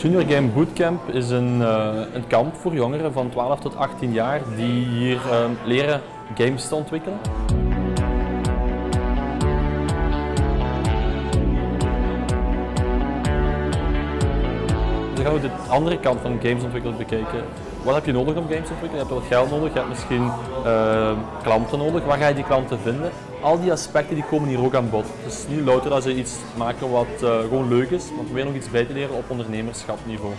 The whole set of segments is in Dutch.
Junior Game Bootcamp is een kamp voor jongeren van 12 tot 18 jaar die hier leren games te ontwikkelen. Dan gaan we de andere kant van games ontwikkelen bekijken. Wat heb je nodig om games te ontwikkelen? Je hebt wat geld nodig, je hebt misschien klanten nodig. Waar ga je die klanten vinden? Al die aspecten die komen hier ook aan bod. Het is niet louter als je iets maken wat gewoon leuk is, maar we proberen nog iets bij te leren op ondernemerschapniveau.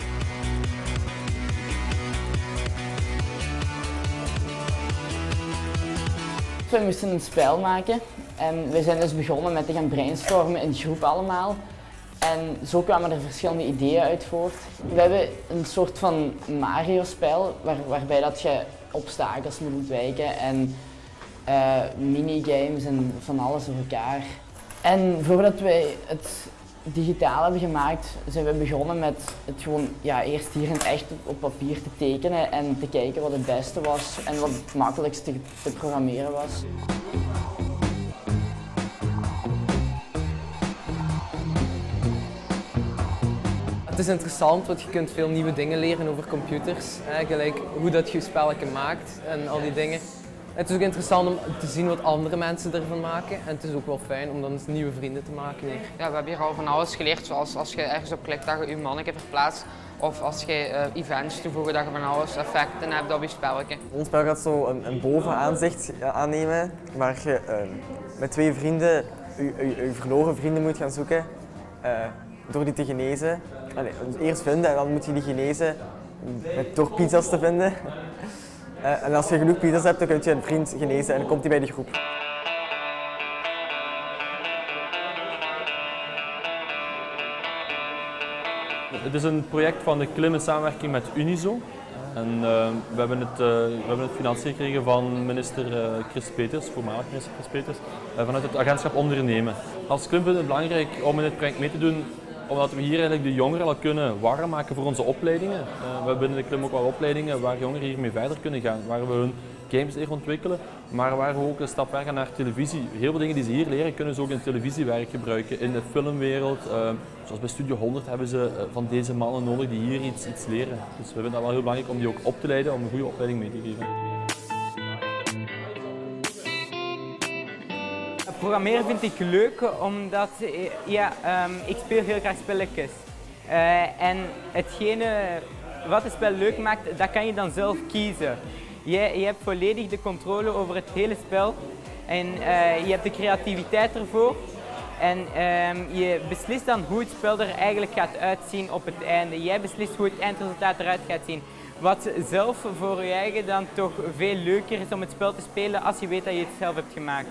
We moesten een spel maken en we zijn dus begonnen met te gaan brainstormen in groep allemaal. En zo kwamen er verschillende ideeën uit voort. We hebben een soort van Mario-spel waarbij dat je obstakels moet ontwijken en minigames en van alles door elkaar. En voordat wij het digitaal hebben gemaakt, zijn we begonnen met het gewoon eerst hier in het echt op papier te tekenen en te kijken wat het beste was en wat het makkelijkste te programmeren was. Het is interessant, want je kunt veel nieuwe dingen leren over computers. Gelijk hoe dat je spelletje maakt en al die dingen. Het is ook interessant om te zien wat andere mensen ervan maken. En het is ook wel fijn om dan eens nieuwe vrienden te maken hier. Ja, we hebben hier al van alles geleerd, zoals als je ergens op klikt dat je je mannetje verplaatst. Of als je events toevoegt dat je van alles effecten hebt op je spelletje. Ons spel gaat zo een bovenaanzicht aannemen, waar je met twee vrienden je verloren vrienden moet gaan zoeken. Door die te genezen. Eerst vinden en dan moet je die genezen door pizza's te vinden. En als je genoeg pizza's hebt, dan kun je een vriend genezen en dan komt hij bij de groep. Het is een project van de KLIM in samenwerking met Unizo. En we hebben het financiën gekregen van minister Chris Peters, voormalig minister Chris Peters, vanuit het agentschap Ondernemen. Als KLIM vinden we het belangrijk om in dit project mee te doen, omdat we hier eigenlijk de jongeren al kunnen warm maken voor onze opleidingen. We hebben binnen de KLIM ook wel opleidingen waar jongeren hiermee verder kunnen gaan, waar we hun games leren ontwikkelen, maar waar we ook een stap verder gaan naar televisie. Heel veel dingen die ze hier leren kunnen ze ook in televisiewerk gebruiken, in de filmwereld. Zoals bij Studio 100 hebben ze van deze mannen nodig die hier iets leren. Dus we vinden het wel heel belangrijk om die ook op te leiden, om een goede opleiding mee te geven. Programmeren vind ik leuk omdat ik speel heel graag spelletjes. En hetgene wat het spel leuk maakt, dat kan je dan zelf kiezen. Je hebt volledig de controle over het hele spel en je hebt de creativiteit ervoor. En je beslist dan hoe het spel er eigenlijk gaat uitzien op het einde. Jij beslist hoe het eindresultaat eruit gaat zien. Wat zelf voor je eigen dan toch veel leuker is om het spel te spelen als je weet dat je het zelf hebt gemaakt.